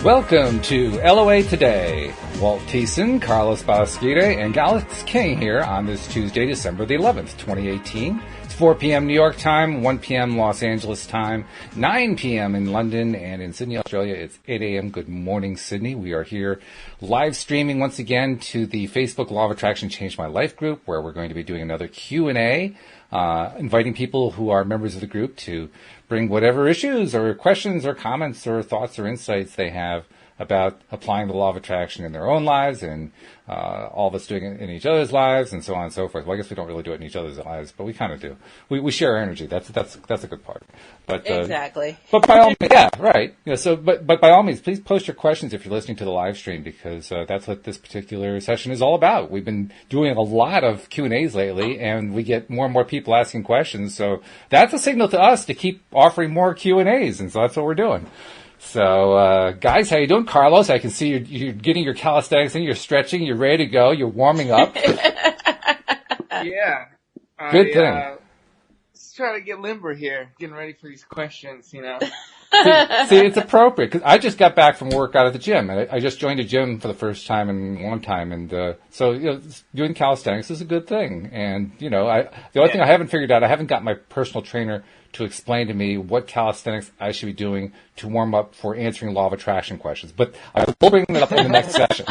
Welcome to LOA Today. Walt Thiessen, Carlos Balasquita, and Alex King here on this Tuesday, December the 11th, 2018. It's 4 p.m. New York time, 1 p.m. Los Angeles time, 9 p.m. in London, and in Sydney, Australia, it's 8 a.m. Good morning, Sydney. We are here live streaming once again to the Facebook Law of Attraction Changed My Life group, where we're going to be doing another Q&A, inviting people who are members of the group to bring whatever issues or questions or comments or thoughts or insights they have about applying the law of attraction in their own lives and all of us doing it in each other's lives and so on and so forth. Well, I guess we don't really do it in each other's lives, but we kind of do. We share energy. That's a good part. But exactly. But by all means, yeah, right. You know, so but by all means, please post your questions if you're listening to the live stream, because that's what this particular session is all about. We've been doing a lot of Q&As lately, and we get more and more people asking questions. So that's a signal to us to keep offering more Q&As, and so that's what we're doing. So, guys, how you doing? Carlos, I can see you're getting your calisthenics in, you're stretching, you're ready to go, you're warming up. Yeah. Good thing. Just trying to get limber here, getting ready for these questions, you know. See, it's appropriate, because I just got back from work out at the gym, and I just joined a gym for the first time in a long time, and so, you know, doing calisthenics is a good thing. And, you know, the only thing I haven't figured out, I haven't got my personal trainer to explain to me what calisthenics I should be doing to warm up for answering law of attraction questions. But I will bring that up in the next session.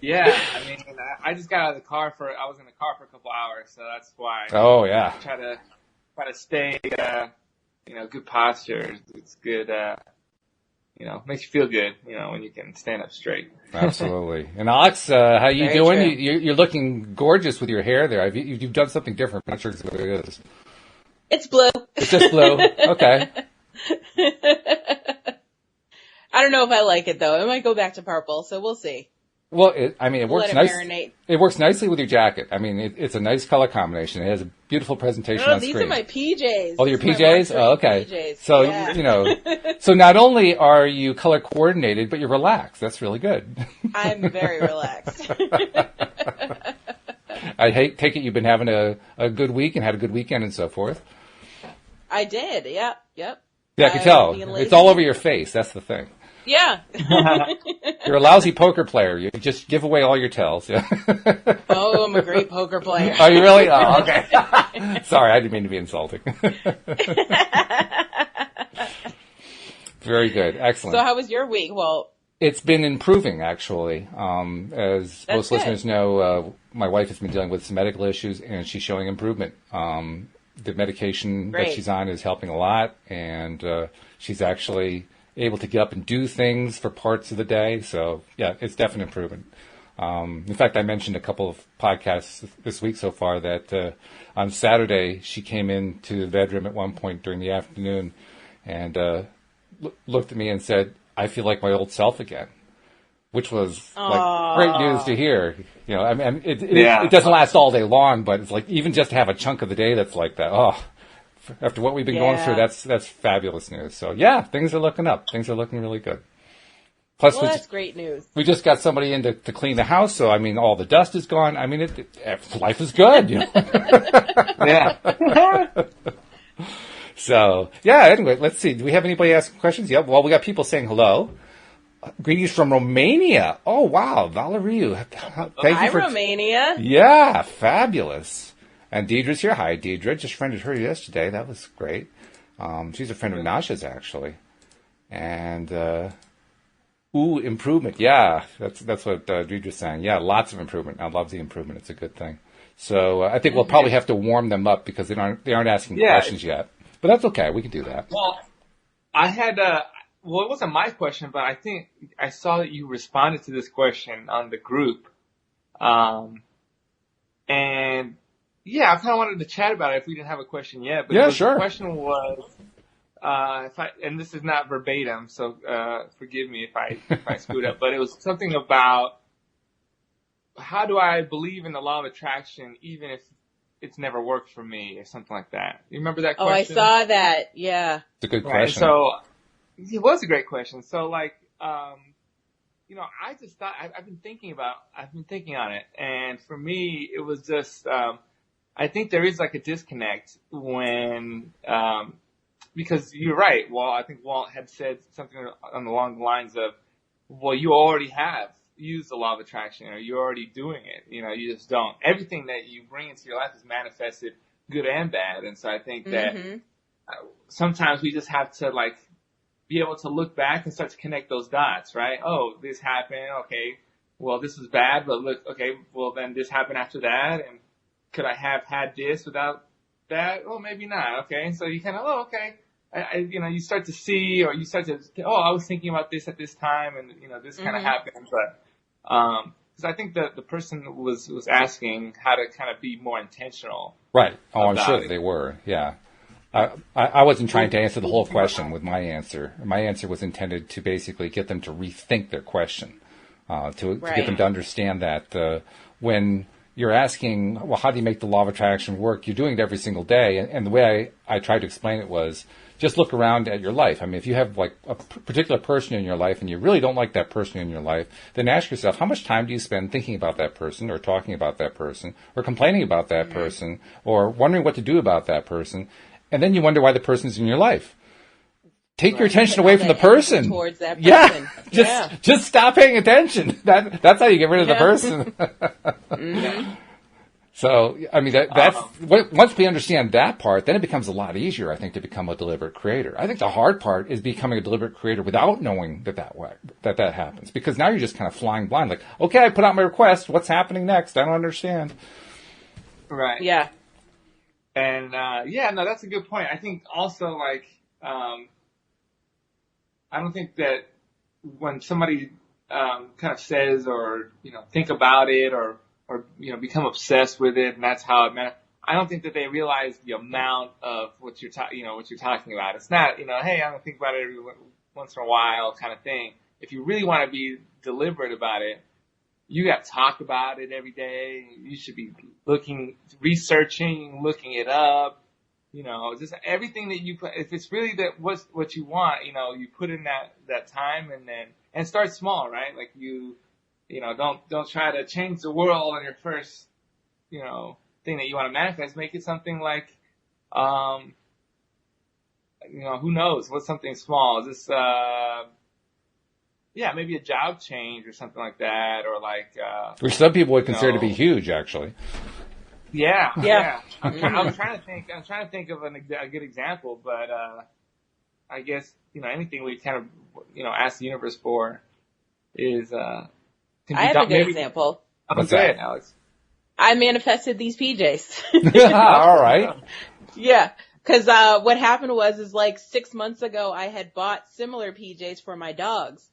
Yeah, I mean, I just got out of the car I was in the car for a couple hours, so that's why. Oh, yeah. I try to stay, you know, good posture. It's good, you know, makes you feel good, you know, when you can stand up straight. Absolutely. And Alex, how you Very doing? true. You're looking gorgeous with your hair there. You've done something different. I'm not sure what it is. It's blue. It's just blue. Okay. I don't know if I like it though. I might go back to purple, so we'll see. Well, it works Let it nice. marinate. It works nicely with your jacket. I mean, it's a nice color combination. It has a beautiful presentation Oh, on these screen. are my PJs. Oh, your These are my PJs? Oh, okay. PJs. So, Yeah. you know, so not only are you color coordinated, but you're relaxed. That's really good. I'm very relaxed. I take it you've been having a good week and had a good weekend and so forth. I did. Yep. Yeah, I can tell. It's all over your face. That's the thing. Yeah. You're a lousy poker player. You just give away all your tells. Yeah. Oh, I'm a great poker player. Are you really? Oh, okay. Sorry, I didn't mean to be insulting. Very good. Excellent. So how was your week? Well, It's been improving, actually. As That's most good. listeners know, my wife has been dealing with some medical issues, and she's showing improvement. The medication that Great. she's on is helping a lot, and she's actually able to get up and do things for parts of the day. So, yeah, it's definite improvement. In fact, I mentioned a couple of podcasts this week so far that on Saturday she came into the bedroom at one point during the afternoon and looked at me and said, "I feel like my old self again," which was like great news to hear. You know, I mean, it doesn't last all day long, but it's like even just to have a chunk of the day that's like that. Oh, after what we've been going through, that's fabulous news. So yeah, things are looking up. Things are looking really good. Plus, well, that's great news. we just got somebody in to clean the house, so I mean, all the dust is gone. I mean, life is good. You know? Yeah. So yeah. Anyway, let's see. Do we have anybody asking questions? Yeah. Well, we got people saying hello. Greetings from Romania. Oh wow, Valeriu. Thank Hi, you for Romania. Yeah, fabulous. And Deidre's here. Hi, Deidre. Just friended her yesterday. That was great. She's a friend of Nasha's, actually. And, improvement. Yeah, that's what Deidre's saying. Yeah, lots of improvement. I love the improvement. It's a good thing. So I think we'll probably have to warm them up because they aren't asking questions yet. But that's okay. We can do that. Well, I had, well, it wasn't my question, but I think I saw that you responded to this question on the group. And yeah, I kind of wanted to chat about it if we didn't have a question yet. But Sure. The question was, and this is not verbatim, so forgive me if I screwed up, but it was something about how do I believe in the law of attraction even if it's never worked for me or something like that. You remember that question? Oh, I saw that. Yeah. It's a good Right. question. So it was a great question. So like, you know, I just thought I've been thinking on it, and for me, it was just I think there is like a disconnect when because you're right. Well, I think Walt had said something along the lines of, well, you already have used the law of attraction, or you're already doing it. You just don't. Everything that you bring into your life is manifested, good and bad. And so I think that sometimes we just have to like be able to look back and start to connect those dots, right? Oh, this happened. Okay. Well, this was bad, but look, okay, well then this happened after that. And could I have had this without that? Oh, maybe not. Okay. So you kind of, oh, okay. You start to see, or you start to, oh, I was thinking about this at this time, and this kind of happened. But because I think that the person was asking how to kind of be more intentional. Right. Oh, I'm sure they were. Yeah. I wasn't trying to answer the whole question with my answer. My answer was intended to basically get them to rethink their question, to get them to understand that when you're asking, well, how do you make the law of attraction work? You're doing it every single day. And the way I tried to explain it was, just look around at your life. I mean, if you have like a particular person in your life and you really don't like that person in your life, then ask yourself, how much time do you spend thinking about that person, or talking about that person, or complaining about that person, or wondering what to do about that person? And then you wonder why the person's in your life. Take your attention away from the person. Towards that person. Just stop paying attention. That's how you get rid of the person. So, I mean, that's once we understand that part, then it becomes a lot easier, I think, to become a deliberate creator. I think the hard part is becoming a deliberate creator without knowing that happens, because now you're just kind of flying blind. Like, okay, I put out my request. What's happening next? I don't understand. Right. Yeah. And that's a good point. I think also, like, I don't think that when somebody kind of says, or think about it, or become obsessed with it, and that's how it meant. I don't think that they realize the amount of what you're talking about. It's not, hey, I'm gonna think about it every once in a while kind of thing. If you really want to be deliberate about it, you got to talk about it every day. You should be researching, looking it up. Just everything that you put. If it's really what you want, you put in that time, and start small, right? Like don't try to change the world on your first, thing that you want to manifest. Make it something like, who knows? What's something small? Just, maybe a job change or something like that, or like, which some people would consider to be huge, actually. Yeah. I'm trying to think of a good example, but, I guess, anything we kind of, ask the universe for is, I have a good example. What's that, Alex? I manifested these PJs. All right. Yeah. Cause, what happened was like 6 months ago, I had bought similar PJs for my dogs.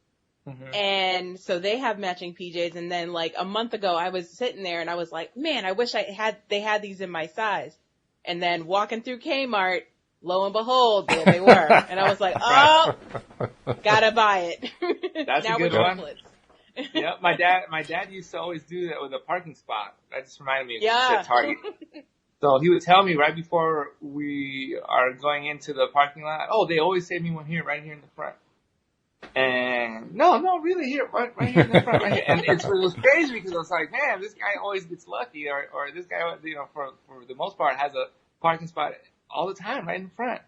Mm-hmm. And so they have matching PJs. And then like a month ago, I was sitting there and I was like, man, I wish they had these in my size. And then walking through Kmart, lo and behold, there they were. And I was like, oh, gotta buy it. That's now a good we're one. triplets. Yeah, my dad used to always do that with a parking spot. That just reminded me of Target. So he would tell me right before we are going into the parking lot, oh, they always save me one here, right here in the front. And no, really here, right here in the front, right here. And it was crazy because I was like, man, this guy always gets lucky, or this guy, for the most part has a parking spot all the time right in front.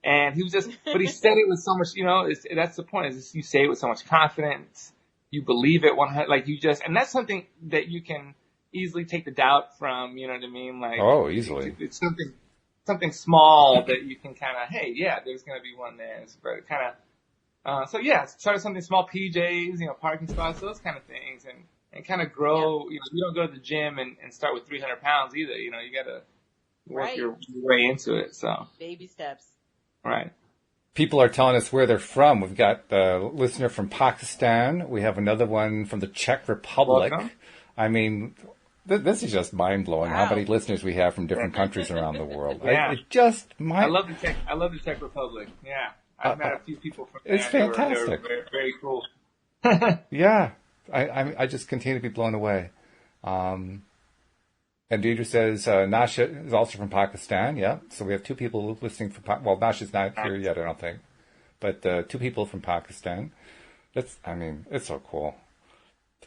And he was but he said it with so much, that's the point, is you say it with so much confidence. You believe it 100, like and that's something that you can easily take the doubt from, you know what I mean? Like, oh, easily. It's something small that you can kind of, hey, yeah, there's going to be one there. It's kind of, start something small, PJs, parking spots, those kind of things, and kind of grow. You don't go to the gym and start with 300 pounds either. You got to work your way into it. So baby steps. Right. People are telling us where they're from. We've got a listener from Pakistan. We have another one from the Czech Republic. Welcome. I mean, this is just mind-blowing how many listeners we have from different countries around the world. Yeah. I love the Czech Republic. Yeah. I've met a few people from there. It's fantastic. They were very, very cool. Yeah. I just continue to be blown away. And Deidre says Nasha is also from Pakistan. Yeah, so we have two people listening from. Well, Nasha's not here yet, I don't think, but two people from Pakistan. It's so cool.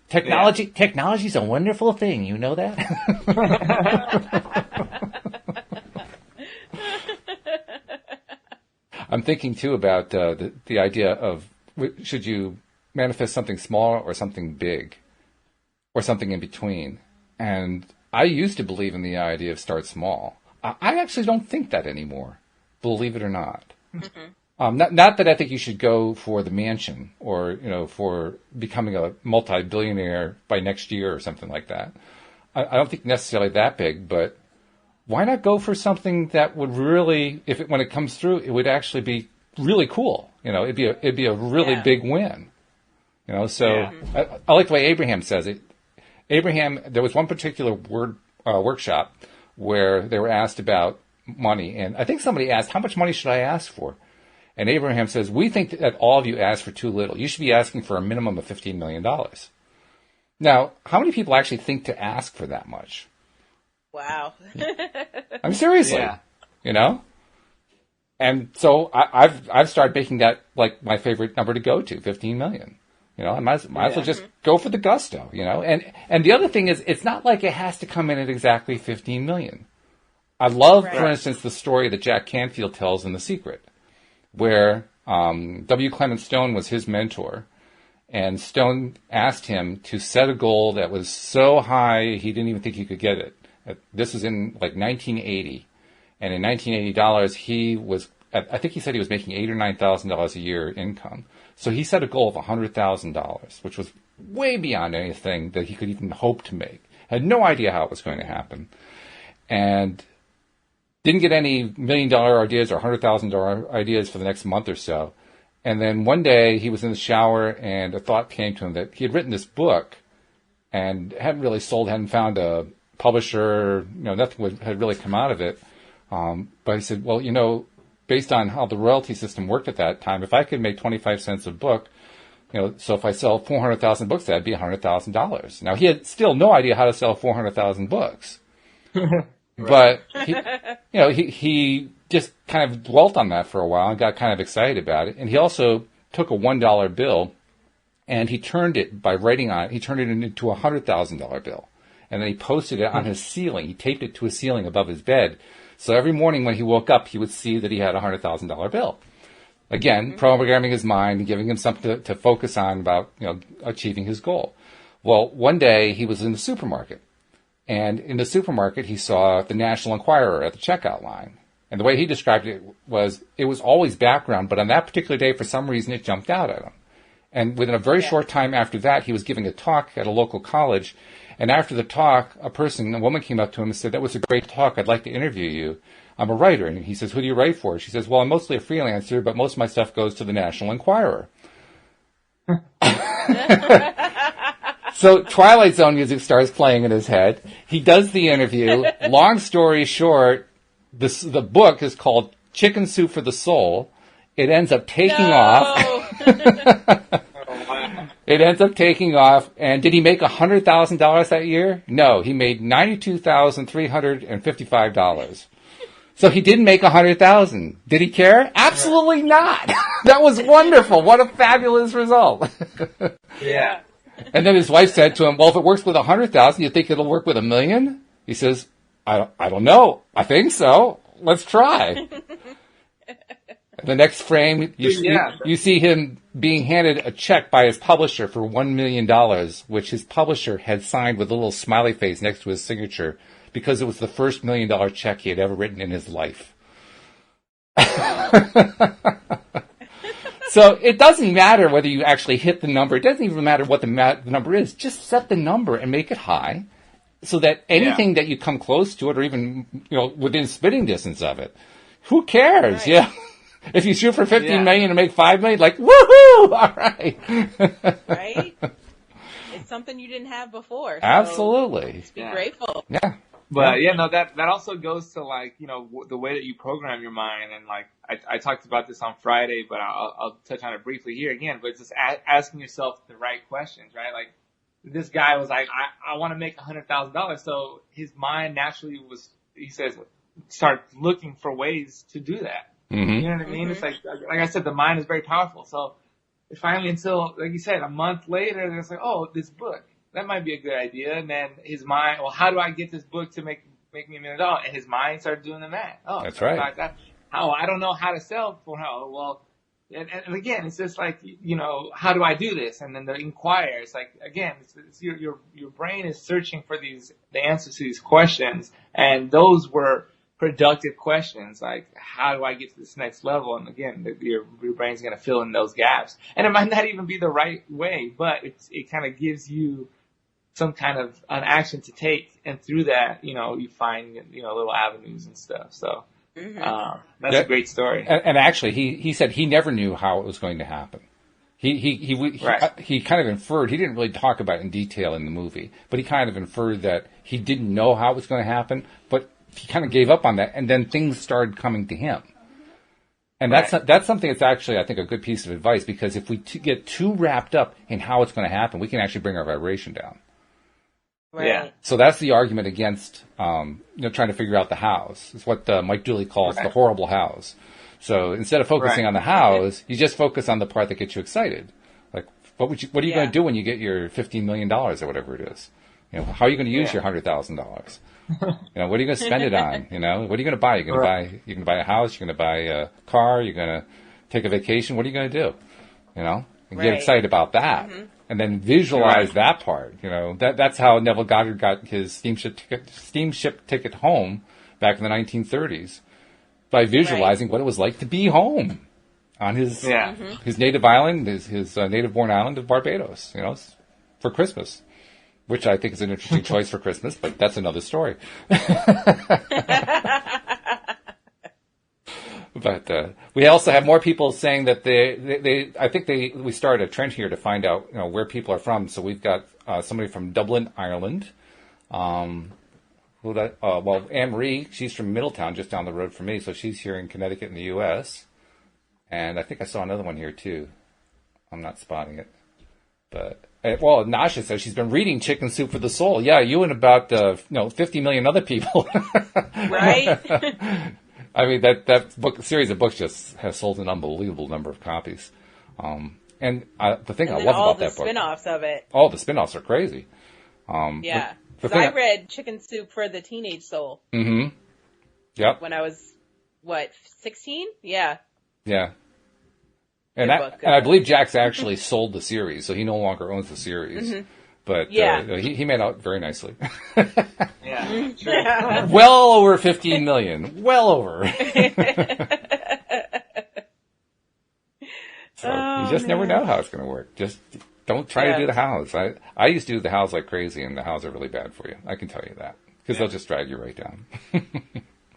Technology's a wonderful thing. You know that. I'm thinking too about the idea of should you manifest something small or something big or something in between. And I used to believe in the idea of start small. I actually don't think that anymore, believe it or not. Not that I think you should go for the mansion or, for becoming a multi-billionaire by next year or something like that. I don't think necessarily that big, but why not go for something that would really, when it comes through, it would actually be really cool. It'd be a really big win. So I like the way Abraham says it. Abraham, there was one particular workshop where they were asked about money, and I think somebody asked, how much money should I ask for? And Abraham says, we think that all of you ask for too little. You should be asking for a minimum of $15 million. Now, how many people actually think to ask for that much? Wow. I'm seriously, And so I've started making that like my favorite number to go to, 15 million. I might as well just go for the gusto, And the other thing is, it's not like it has to come in at exactly 15 million. I love, for instance, the story that Jack Canfield tells in The Secret, where W. Clement Stone was his mentor, and Stone asked him to set a goal that was so high he didn't even think he could get it. This was in like 1980, and in $1980 he was, I think he said he was making $8,000 or $9,000 a year income. So he set a goal of $100,000, which was way beyond anything that he could even hope to make. Had no idea how it was going to happen, and didn't get any $1 million ideas or $100,000 ideas for the next month or so. And then one day he was in the shower and a thought came to him that he had written this book and hadn't really sold, hadn't found a publisher, nothing had really come out of it. But he said, well, based on how the royalty system worked at that time, if I could make 25 cents a book, so if I sell 400,000 books, that'd be $100,000. Now he had still no idea how to sell 400,000 books. But he just kind of dwelt on that for a while and got kind of excited about it. And he also took a $1 bill and he turned it into a $100,000 bill. And then he posted it on his ceiling. He taped it to a ceiling above his bed. So every morning when he woke up, he would see that he had a $100,000 bill. Again, programming his mind and giving him something to focus on about, achieving his goal. Well, one day he was in the supermarket. And in the supermarket, he saw the National Enquirer at the checkout line. And the way he described it was always background, but on that particular day, for some reason, it jumped out at him. And within a very short time after that, he was giving a talk at a local college. And after the talk, a woman came up to him and said, that was a great talk. I'd like to interview you. I'm a writer. And he says, who do you write for? She says, well, I'm mostly a freelancer, but most of my stuff goes to the National Enquirer. So Twilight Zone music starts playing in his head. He does the interview. Long story short, the book is called Chicken Soup for the Soul. It ends up taking off. It ends up taking off. And did he make $100,000 that year? No, he made $92,355. So he didn't make $100,000. Did he care? Absolutely not. That was wonderful. What a fabulous result. Yeah. And then his wife said to him, well, if it works with 100,000, you think it'll work with 1 million? He says, I don't know. I think so. Let's try. The next frame, you see him being handed a check by his publisher for $1 million, which his publisher had signed with a little smiley face next to his signature because it was the first $1 million check he had ever written in his life. So it doesn't matter whether you actually hit the number. It doesn't even matter what the number is. Just set the number and make it high so that anything that you come close to it or even within spitting distance of it, who cares? Right. Yeah. If you shoot for 15 million and make 5 million, like, woohoo! All right. Right? It's something you didn't have before. So absolutely. Just be grateful. Yeah. But that also goes to the way that you program your mind. And I talked about this on Friday, but I'll touch on it briefly here again. But it's just asking yourself the right questions, right? Like this guy was like, I want to make $100,000. So his mind naturally he says, start looking for ways to do that. Mm-hmm. You know what I mean? It's like I said, the mind is very powerful. So finally, until, like you said, a month later, it's like, oh, this book. That might be a good idea. And then his mind, well, how do I get this book to make me $1 million? And his mind started doing the math. Oh, that's right. oh, I don't know how to sell for how. Well, and again, it's just like, how do I do this? And then the inquire. It's like, again, it's your brain is searching for the answers to these questions, and those were productive questions. Like, how do I get to this next level? And again, your brain's going to fill in those gaps, and it might not even be the right way, but it kind of gives you some kind of an action to take, and through that, you find little avenues and stuff. So. That's a great story. And actually, he said he never knew how it was going to happen. He kind of inferred. He didn't really talk about it in detail in the movie, but he kind of inferred that he didn't know how it was going to happen. But he kind of gave up on that, and then things started coming to him. And that's something that's actually, I think, a good piece of advice, because if we get too wrapped up in how it's going to happen, we can actually bring our vibration down. Right. Yeah. So that's the argument against, trying to figure out the hows. It's what Mike Dooley calls the horrible hows. So instead of focusing on the hows, you just focus on the part that gets you excited. Like, what are you going to do when you get your $15 million or whatever it is? How are you going to use your $100,000? What are you going to spend it on? What are you going to buy? You're going to buy a house. You're going to buy a car. You're going to take a vacation. What are you going to do? And get excited about that. Mm-hmm. And then visualize that part. That's how Neville Goddard got his steamship ticket home back in the 1930s, by visualizing what it was like to be home on his native island, his native-born island of Barbados. For Christmas, which I think is an interesting choice for Christmas, but that's another story. But we also have more people saying that we started a trend here to find out where people are from. So we've got somebody from Dublin, Ireland. Anne Marie, she's from Middletown, just down the road from me. So she's here in Connecticut in the U.S. And I think I saw another one here too. I'm not spotting it, but Nasha says she's been reading Chicken Soup for the Soul. Yeah, you and about 50 million other people. Right. I mean, that series of books just has sold an unbelievable number of copies. And the thing I love about that book, all the spin-offs of it. All the spin-offs are crazy. Yeah. I read Chicken Soup for the Teenage Soul. Mm-hmm. Yep. When I was, 16? Yeah. Yeah. And I believe Jack's actually sold the series, so he no longer owns the series. Mm-hmm. But he made out very nicely. Yeah, sure. Well over 15 million. Well over. So you just never know how it's going to work. Just don't try to do the hows. I used to do the hows like crazy, and the hows are really bad for you. I can tell you that, because they'll just drag you right down.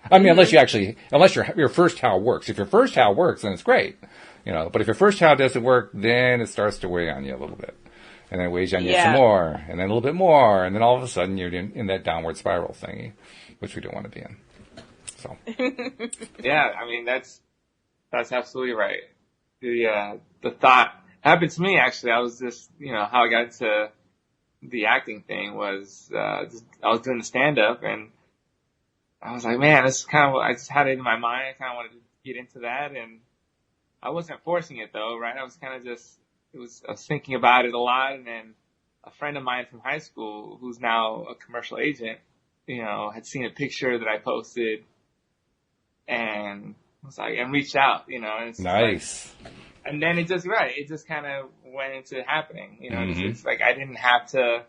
I mean, unless your first how works. If your first how works, then it's great. But if your first how doesn't work, then it starts to weigh on you a little bit. And then it weighs on you some more, and then a little bit more, and then all of a sudden you're in that downward spiral thingy, which we don't want to be in. So. Yeah, I mean, that's absolutely right. The thought happened to me, actually. I was just, how I got into the acting thing was, I was doing the stand-up, and I was like, man, this is kind of what I just had it in my mind. I kind of wanted to get into that, and I wasn't forcing it though, right? I was kind of just, I was thinking about it a lot, and then a friend of mine from high school, who's now a commercial agent, had seen a picture that I posted, and was like, and reached out, and it's nice. And then it just kind of went into happening, It's like I didn't have to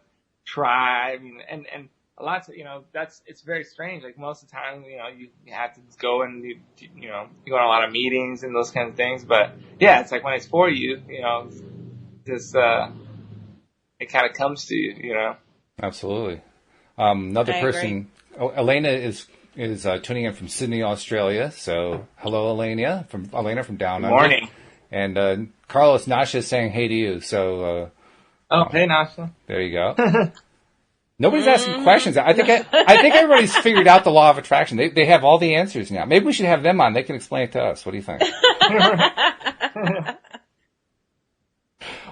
try. I mean, and a lot of, it's very strange. Like most of the time, you have to go and you go on a lot of meetings and those kinds of things. But yeah, it's like when it's for you, just it kind of comes to you, Absolutely. Another person, Elena is tuning in from Sydney, Australia. So hello, Elena from down under. Morning. And Carlos, Nasha is saying hey to you. So hey Nasha. There you go. Nobody's asking questions. I think everybody's figured out the law of attraction. They have all the answers now. Maybe we should have them on. They can explain it to us. What do you think?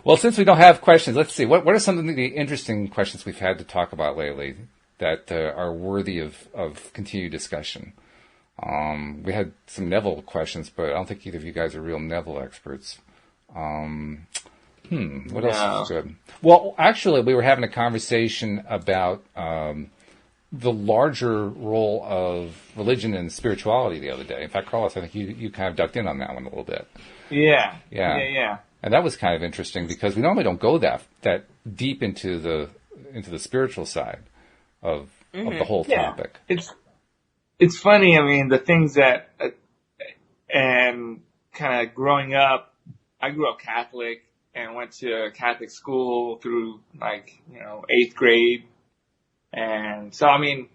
Well, since we don't have questions, let's see. What are some of the interesting questions we've had to talk about lately that are worthy of continued discussion? We had some Neville questions, but I don't think either of you guys are real Neville experts. What else is good? Well, actually, we were having a conversation about the larger role of religion and spirituality the other day. In fact, Carlos, I think you kind of ducked in on that one a little bit. Yeah. And that was kind of interesting because we normally don't go that deep into the spiritual side of the whole topic. It's funny. I mean, the things that and kind of growing up, I grew up Catholic and went to a Catholic school through 8th grade. And so, I mean,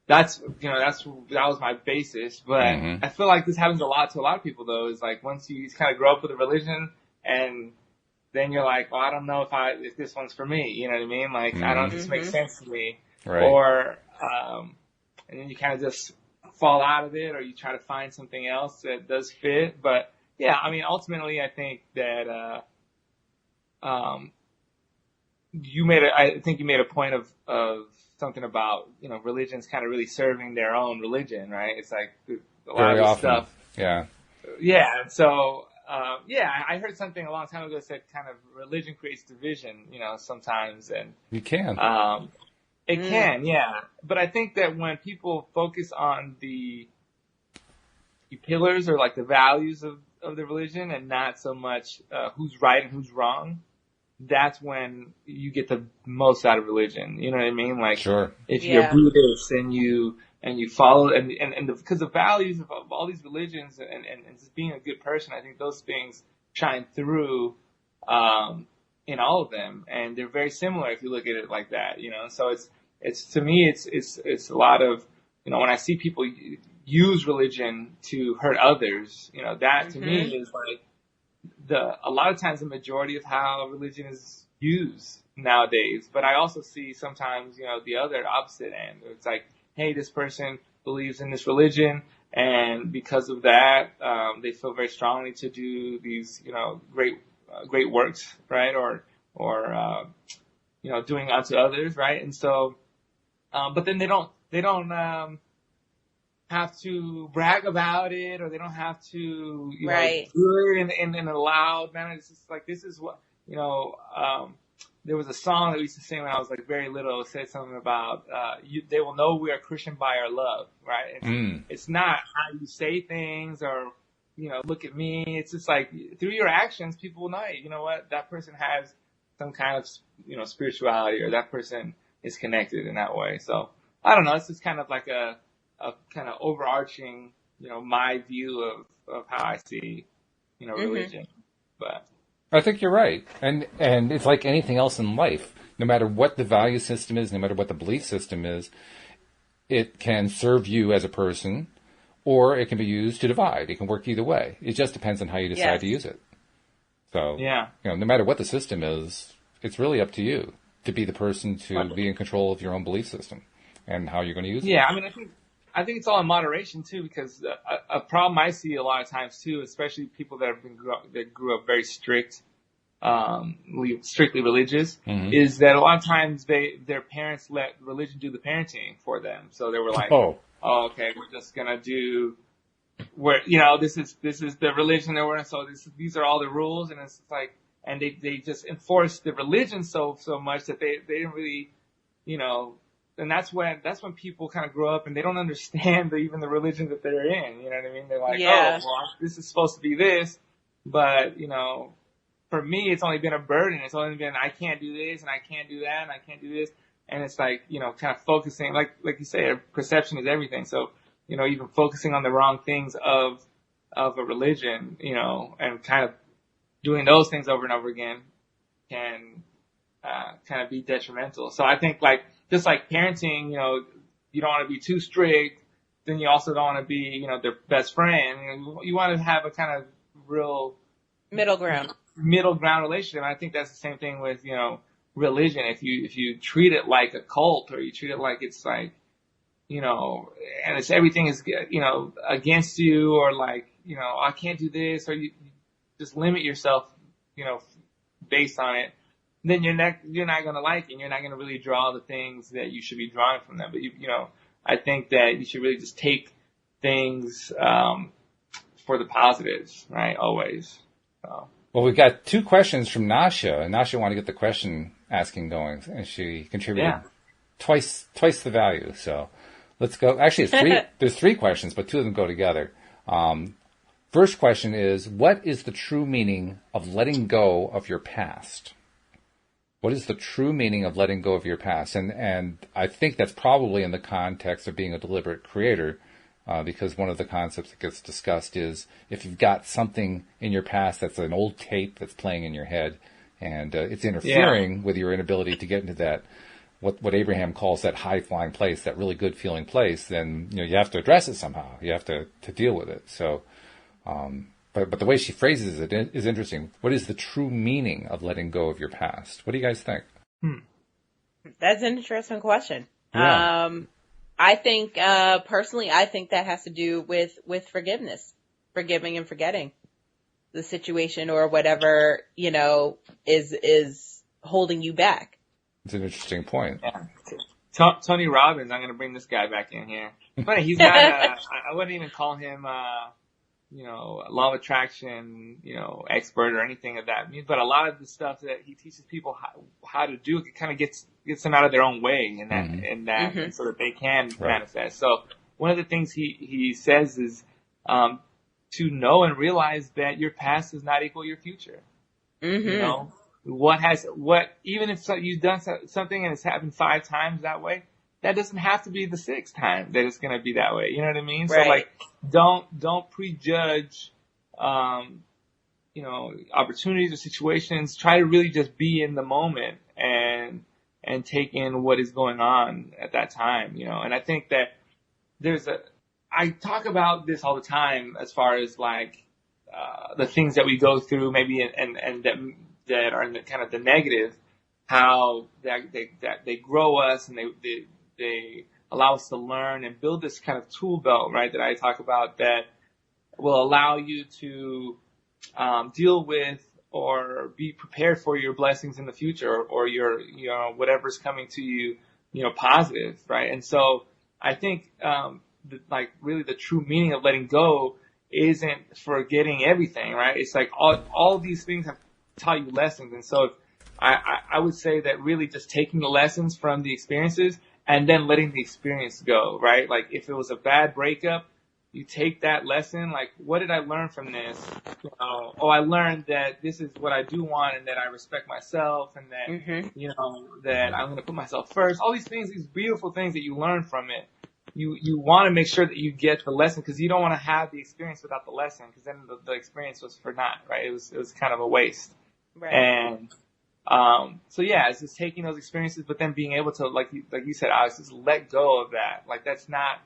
that was my basis, but I feel like this happens a lot to a lot of people though, is like once you kind of grow up with a religion and then you're like, well, I don't know if this one's for me, you know what I mean? Like, I don't, this makes sense to me. Right. Or, and then you kind of just fall out of it or you try to find something else that does fit. But yeah, I mean, ultimately I think that, you made a point of something about, religions kind of really serving their own religion, right? It's like a lot of stuff. Yeah. Yeah. So, I heard something a long time ago that said kind of religion creates division, sometimes. And you can. It can, yeah. But I think that when people focus on the pillars or like the values of the religion and not so much who's right and who's wrong, that's when you get the most out of religion. You know what I mean? Like, sure. If you're Buddhist and you follow because the values of all these religions and just being a good person, I think those things shine through in all of them, and they're very similar if you look at it like that. So it's to me it's a lot of when I see people use religion to hurt others, that to me is like a lot of times the majority of how religion is used nowadays. But I also see sometimes, the other opposite end. It's like, hey, this person believes in this religion, and because of that, they feel very strongly to do these, great works, right? Or doing unto others, right? And so, but then they don't have to brag about it, or they don't have to, do it in a loud manner. It's just like, this is what, there was a song that we used to sing when I was like very little. It said something about, they will know we are Christian by our love, right? It's not how you say things or, look at me. It's just like through your actions, people will know, you know what, that person has some kind of, spirituality, or that person is connected in that way. So I don't know. It's just kind of like a kind of overarching, my view of how I see, religion. But I think you're right. And it's like anything else in life. No matter what the value system is, no matter what the belief system is, it can serve you as a person, or it can be used to divide. It can work either way. It just depends on how you decide to use it. So, no matter what the system is, it's really up to you to be the person to be in control of your own belief system and how you're going to use it. Yeah, I mean, I think it's all in moderation too, because a problem I see a lot of times too, especially people that grew up very strictly religious, is that a lot of times their parents let religion do the parenting for them. So they were like, oh okay, we're just gonna do this is the religion that we're in. So these are all the rules, and it's like, and they just enforce the religion so much that they didn't really, and that's when people kind of grow up and they don't understand even the religion that they're in. You know what I mean? They're like, this is supposed to be this, but for me, it's only been a burden. It's only been, I can't do this and I can't do that and I can't do this. And it's like, kind of focusing, like you say, perception is everything. So, even focusing on the wrong things of a religion, and kind of doing those things over and over again can kind of be detrimental. So I think just like parenting, you don't want to be too strict. Then you also don't want to be, their best friend. You want to have a kind of real middle ground relationship. And I think that's the same thing with, religion. If you treat it like a cult, or you treat it like it's like, and it's everything is, against you, or like, I can't do this, or you just limit yourself, based on it, then you're not going to like it, and you're not going to really draw the things that you should be drawing from them. But I think that you should really just take things, for the positives, right? Always. So. Well, we've got 2 questions from Nasha, and Nasha wanted to get the question asking going, and she contributed twice the value. So let's go. Actually, it's three. There's three questions, but two of them go together. First question is, what is the true meaning of letting go of your past? What is the true meaning of letting go of your past? And I think that's probably in the context of being a deliberate creator, because one of the concepts that gets discussed is if you've got something in your past that's an old tape that's playing in your head, and it's interfering with your inability to get into that, what Abraham calls that high-flying place, that really good-feeling place, then you have to address it somehow. You have to deal with it. So, but the way she phrases it is interesting. What is the true meaning of letting go of your past? What do you guys think? That's an interesting question. Yeah. I think, personally, I think that has to do with forgiveness, forgiving and forgetting the situation or whatever, is holding you back. It's an interesting point. Yeah. Tony Robbins, I'm going to bring this guy back in here. Funny, he's not, I wouldn't even call him, law of attraction, expert or anything of that. But a lot of the stuff that he teaches people how to do, it kind of gets them out of their own way and so that they can manifest. So one of the things he says is, to know and realize that your past does not equal your future. Mm-hmm. Even if you've done something and it's happened 5 times that way, that doesn't have to be the 6th time that it's going to be that way. You know what I mean? Right. So don't prejudge, opportunities or situations. Try to really just be in the moment and take in what is going on at that time, and I think that I talk about this all the time as far as the things that we go through maybe and that are in the kind of the negative, how that they grow us and they allow us to learn and build this kind of tool belt, right, that I talk about that will allow you to deal with or be prepared for your blessings in the future or your, whatever's coming to you, positive, right? And so I think, really the true meaning of letting go isn't forgetting everything, right? It's like all these things have taught you lessons. And so I would say that really just taking the lessons from the experiences and then letting the experience go, right? Like if it was a bad breakup, you take that lesson, like, what did I learn from this? I learned that this is what I do want and that I respect myself and that, that I'm going to put myself first. All these things, these beautiful things that you learn from it. You want to make sure that you get the lesson because you don't want to have the experience without the lesson because then the experience was for naught, right? It was kind of a waste. Right. And, it's just taking those experiences, but then being able to, like you said, Alex, just let go of that. Like it's not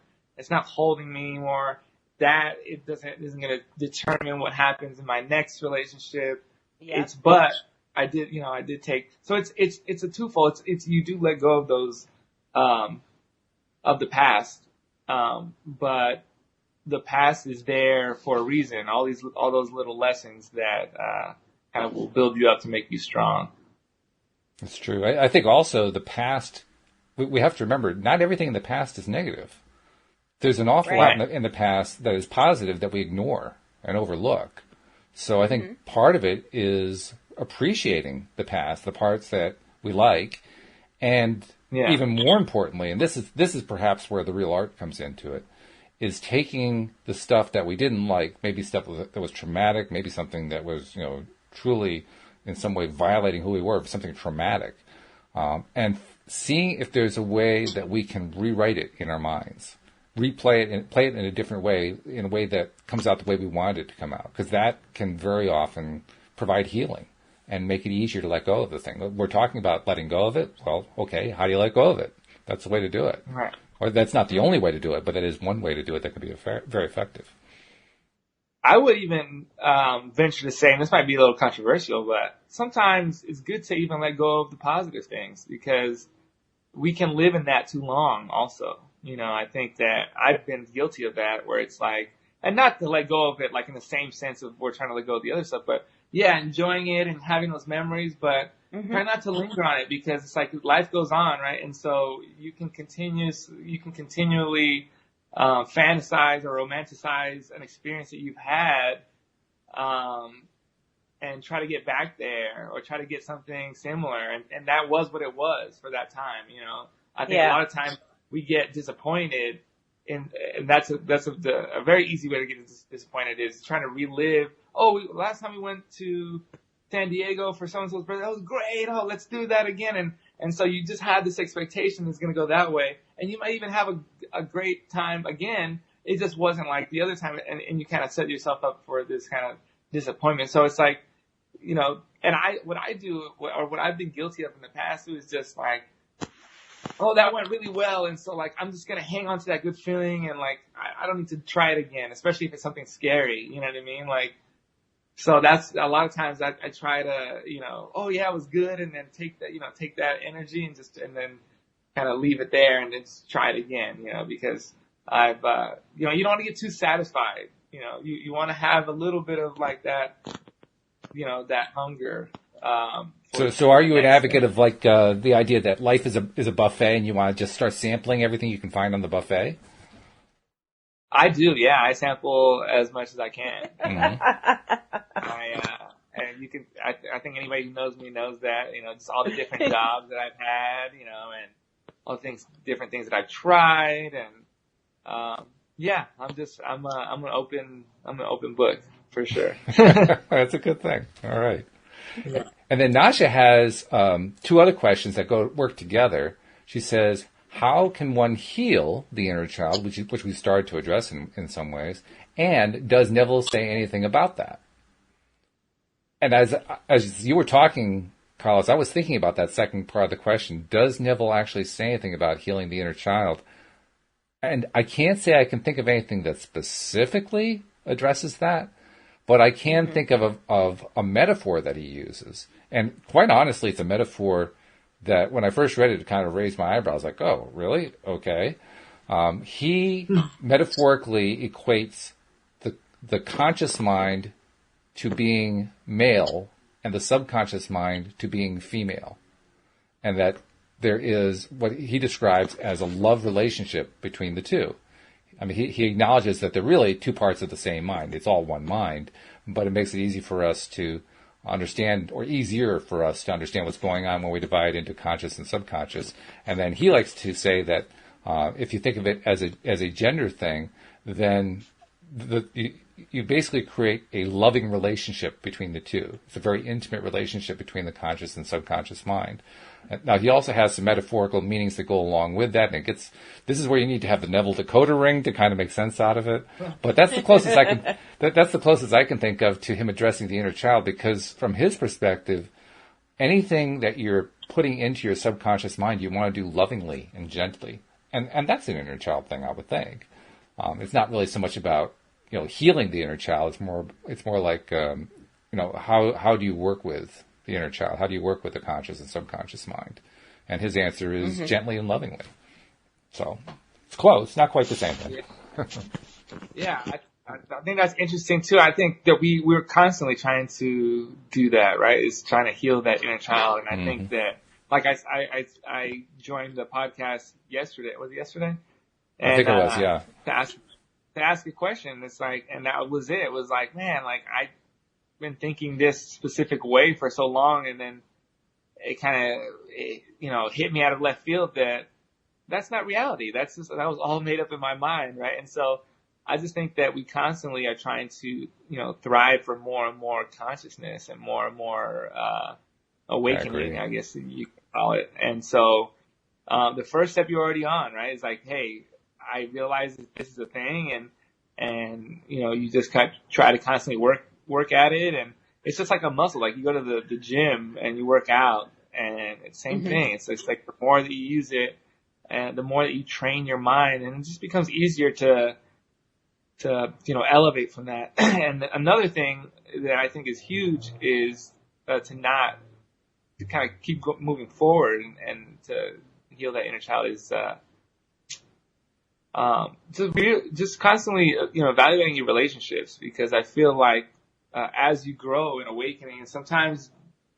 holding me anymore. That isn't going to determine what happens in my next relationship. Yeah. But I did take, so it's a twofold. It's you do let go of those, of the past. But the past is there for a reason. All those little lessons that, kind of will build you up to make you strong. That's true. I think also the past, we have to remember, not everything in the past is negative. There's an awful lot in the past that is positive that we ignore and overlook. So I think part of it is appreciating the past, the parts that we like, and even more importantly, and this is perhaps where the real art comes into it, is taking the stuff that we didn't like, maybe stuff that was traumatic, maybe something that was, truly in some way violating who we were, something traumatic, and seeing if there's a way that we can rewrite it in our minds, replay it and play it in a different way, in a way that comes out the way we wanted it to come out, because that can very often provide healing and make it easier to let go of the thing. We're talking about letting go of it. Well, okay, how do you let go of it? That's the way to do it. Right. Or that's not the only way to do it, but it is one way to do it that can be very effective. I would even venture to say, and this might be a little controversial, but sometimes it's good to even let go of the positive things because we can live in that too long also. I think that I've been guilty of that where it's like, and not to let go of it like in the same sense of we're trying to let go of the other stuff, but enjoying it and having those memories, but try not to linger on it because it's like life goes on, right? And so you can continually fantasize or romanticize an experience that you've had, and try to get back there or try to get something similar. And that was what it was for that time, I think a lot of times we get disappointed, and that's a very easy way to get disappointed is trying to relive. Oh, last time we went to San Diego for so-and-so's birthday, that was great. Oh, let's do that again. And so you just had this expectation it's going to go that way. And you might even have a great time again. It just wasn't like the other time. And you kind of set yourself up for this kind of disappointment. So it's like, and what I do, or what I've been guilty of in the past too, is just like, oh, that went really well. And so like, I'm just going to hang on to that good feeling. And like, I don't need to try it again, especially if it's something scary. You know what I mean? Like, so that's a lot of times I try to, oh yeah, it was good. And then take that energy and then kind of leave it there and then just try it again, because I've, you don't want to get too satisfied. You want to have a little bit of like that, that hunger. So are you an advocate of like, the idea that life is a buffet and you want to just start sampling everything you can find on the buffet? I do, yeah. I sample as much as I can. Mm-hmm. And you can, I think anybody who knows me knows that, just all the different jobs that I've had, and all the different things that I've tried. And, yeah, I'm an open book for sure. That's a good thing. All right. Yeah. And then Nasha has, two other questions that work together. She says, how can one heal the inner child, which we started to address in some ways, and does Neville say anything about that? And as you were talking, Carlos, I was thinking about that second part of the question. Does Neville actually say anything about healing the inner child? And I can't say I can think of anything that specifically addresses that, but I can think of a metaphor that he uses. And quite honestly, it's a metaphor that when I first read it, it kind of raised my eyebrows, like, oh, really? Okay. He metaphorically equates the conscious mind to being male and the subconscious mind to being female. And that there is what he describes as a love relationship between the two. I mean, he acknowledges that they're really two parts of the same mind. It's all one mind, but it makes it easy for us to understand, or easier for us to understand what's going on when we divide into conscious and subconscious. And then he likes to say that if you think of it as a gender thing, then you basically create a loving relationship between the two. It's a very intimate relationship between the conscious and subconscious mind. Now, he also has some metaphorical meanings that go along with that, and this is where you need to have the Neville decoder ring to kind of make sense out of it. But that's the closest that's the closest I can think of to him addressing the inner child, because from his perspective, anything that you're putting into your subconscious mind, you want to do lovingly and gently. And that's an inner child thing, I would think. It's not really so much about, healing the inner child. It's more like, how do you work with the inner child? How do you work with the conscious and subconscious mind? And his answer is gently and lovingly. So it's close, not quite the same thing. Yeah, I think that's interesting too. I think that we're constantly trying to do that, right? Is trying to heal that inner child. And I think that, like I joined the podcast yesterday. Was it yesterday? And, I think it was, yeah. To ask a question. It's like, and that was it. It was like, man, like I've been thinking this specific way for so long, and then it kind of, hit me out of left field that that's not reality. That was all made up in my mind, right? And so I just think that we constantly are trying to, thrive for more and more consciousness and more awakening, I guess you could call it. And so the first step you're already on, right, is like, hey, I realize that this is a thing, and you just kind of try to constantly work at it, and it's just like a muscle. Like you go to the gym and you work out, and it's the same thing. It's like the more that you use it, and the more that you train your mind, and it just becomes easier to elevate from that. And another thing that I think is huge is to kind of keep moving forward and to heal that inner child is just constantly evaluating your relationships, because I feel like as you grow in awakening, sometimes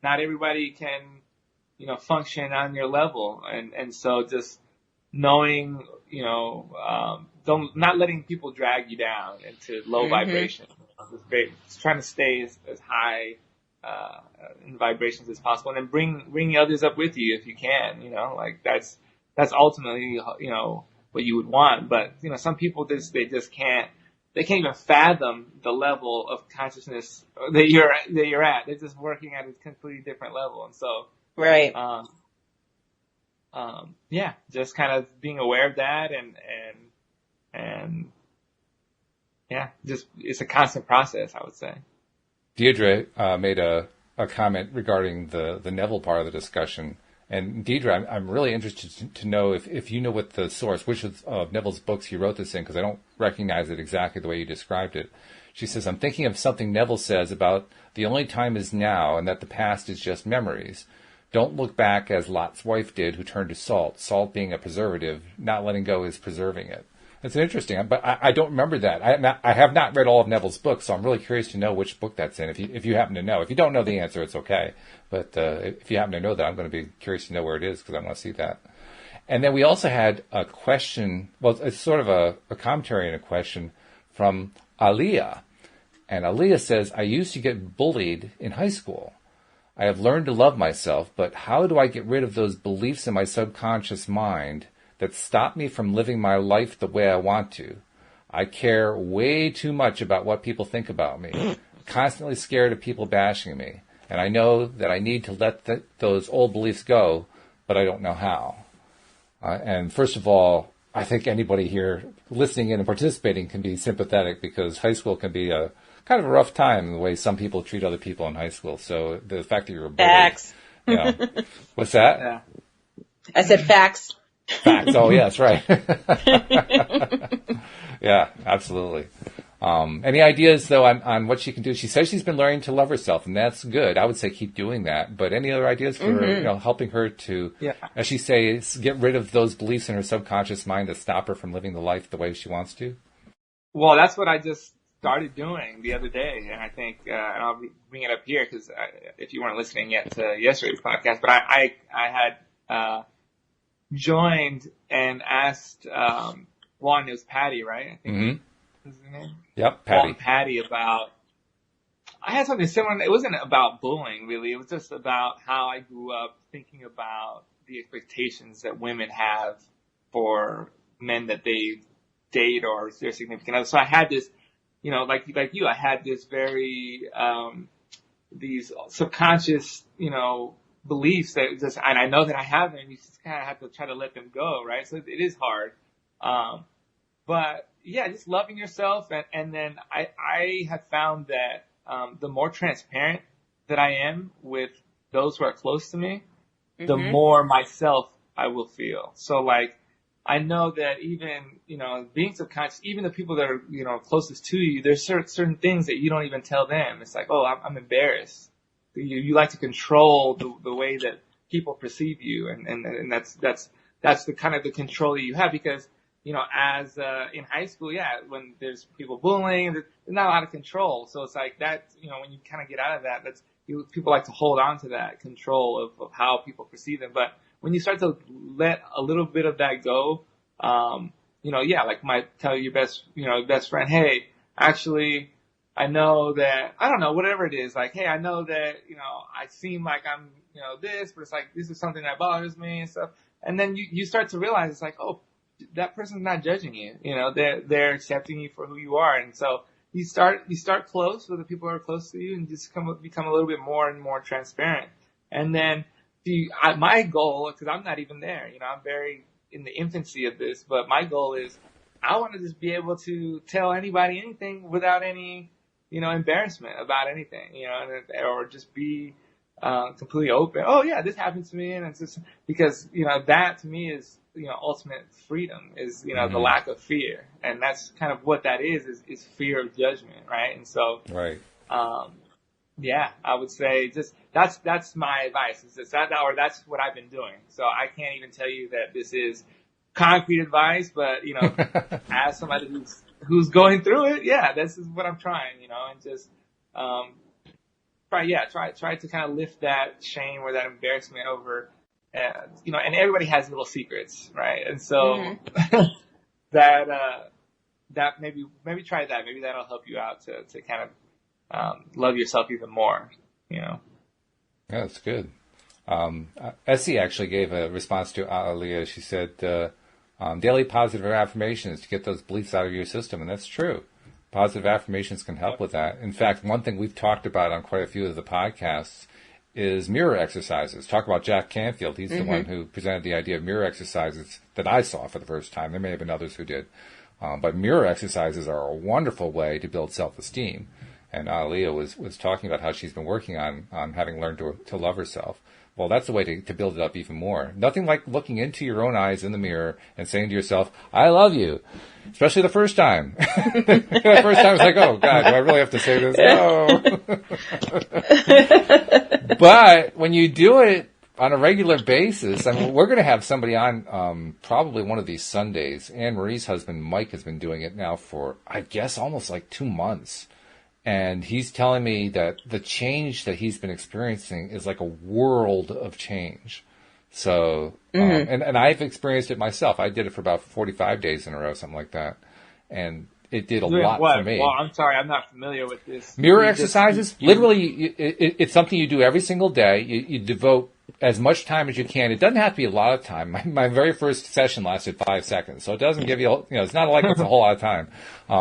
not everybody can function on your level, and so just knowing not letting people drag you down into low vibration. Just trying to stay as high in vibrations as possible, and then bring others up with you if you can. Like that's that's ultimately, what you would want. But, some people they can't even fathom the level of consciousness that you're at. They're just working at a completely different level. And so, right. Just kind of being aware of that and yeah, just, it's a constant process, I would say. Deirdre made a comment regarding the Neville part of the discussion. And Deirdre, I'm really interested to know if you know what the source, which of Neville's books he wrote this in, because I don't recognize it exactly the way you described it. She says, I'm thinking of something Neville says about the only time is now and that the past is just memories. Don't look back as Lot's wife did, who turned to salt. Salt being a preservative, not letting go is preserving it. It's interesting, but I don't remember that. I have not read all of Neville's books, so I'm really curious to know which book that's in. If you happen to know, if you don't know the answer, it's okay. But if you happen to know that, I'm going to be curious to know where it is because I want to see that. And then we also had a question. Well, it's sort of a commentary and a question from Aliyah. And Aliyah says, I used to get bullied in high school. I have learned to love myself, but how do I get rid of those beliefs in my subconscious mind that stop me from living my life the way I want to? I care way too much about what people think about me. Constantly scared of people bashing me. And I know that I need to let those old beliefs go, but I don't know how. And first of all, I think anybody here listening in and participating can be sympathetic because high school can be a kind of a rough time the way some people treat other people in high school. So the fact that you're a bully. Facts. What's that? Yeah. I said facts. Facts. Oh, yeah, that's right. Yeah, absolutely. Any ideas, though, on what she can do? She says she's been learning to love herself, and that's good. I would say keep doing that. But any other ideas for helping her to, as she says, get rid of those beliefs in her subconscious mind that stop her from living the life the way she wants to? Well, that's what I just started doing the other day, and I think, and I'll bring it up here because if you weren't listening yet to yesterday's podcast, but I had joined and asked one, it was Patty, right? I think was his name. Yep, Patty. Patty about. I had something similar. It wasn't about bullying, really. It was just about how I grew up thinking about the expectations that women have for men that they date or their significant other. So I had this, like you, I had this very these subconscious, beliefs that just, and I know that I have them. You just kind of have to try to let them go, right? So it is hard. But yeah, just loving yourself. And then I have found that, the more transparent that I am with those who are close to me, the more myself I will feel. So like, I know that even, being subconscious, even the people that are, closest to you, there's certain things that you don't even tell them. It's like, oh, I'm embarrassed. You like to control the way that people perceive you. And that's the kind of the control that you have because, as, in high school, when there's people bullying, there's not a lot of control. So it's like that, when you kind of get out of that, people like to hold on to that control of how people perceive them. But when you start to let a little bit of that go, like might tell your best friend, hey, actually, I know that, I don't know, whatever it is, like, hey, I know that, I seem like I'm, this, but it's like, this is something that bothers me and stuff. And then you start to realize it's like, oh, that person's not judging you, they're accepting you for who you are. And so you start close with the people who are close to you and just become a little bit more and more transparent. And then my goal, because I'm not even there, I'm very in the infancy of this, but my goal is I want to just be able to tell anybody anything without any, embarrassment about anything, or just be completely open. Oh yeah, this happened to me, and it's just because that to me is ultimate freedom is the lack of fear, and that's kind of what that is fear of judgment, right? And so right. I would say just that's my advice. Is that or that's what I've been doing. So I can't even tell you that this is concrete advice, but as somebody who's going through it, this is what I'm trying, and just try to kind of lift that shame or that embarrassment over, and everybody has little secrets, right? And so that maybe try that. Maybe that'll help you out to kind of love yourself even more, Yeah, that's good. Essie actually gave a response to Aaliyah. She said, daily positive affirmations to get those beliefs out of your system, and that's true. Positive affirmations can help with that. In fact, one thing we've talked about on quite a few of the podcasts is mirror exercises. Talk about Jack Canfield. He's the one who presented the idea of mirror exercises that I saw for the first time. There may have been others who did. But mirror exercises are a wonderful way to build self-esteem. And Aaliyah was talking about how she's been working on having learned to love herself. Well, that's the way to build it up even more. Nothing like looking into your own eyes in the mirror and saying to yourself, I love you. Especially the first time. The first time it's like, oh, God, do I really have to say this? No. But when you do it on a regular basis, I mean, we're going to have somebody on probably one of these Sundays. Anne Marie's husband, Mike, has been doing it now for, I guess, almost like 2 months. And he's telling me that the change that he's been experiencing is like a world of change. So, and I've experienced it myself. I did it for about 45 days in a row, something like that. And it did a lot for me. Well, I'm sorry, I'm not familiar with this. Mirror exercises, literally, it's something you do every single day. You devote as much time as you can. It doesn't have to be a lot of time. My very first session lasted 5 seconds, so it doesn't give you, it's not like it's a whole lot of time.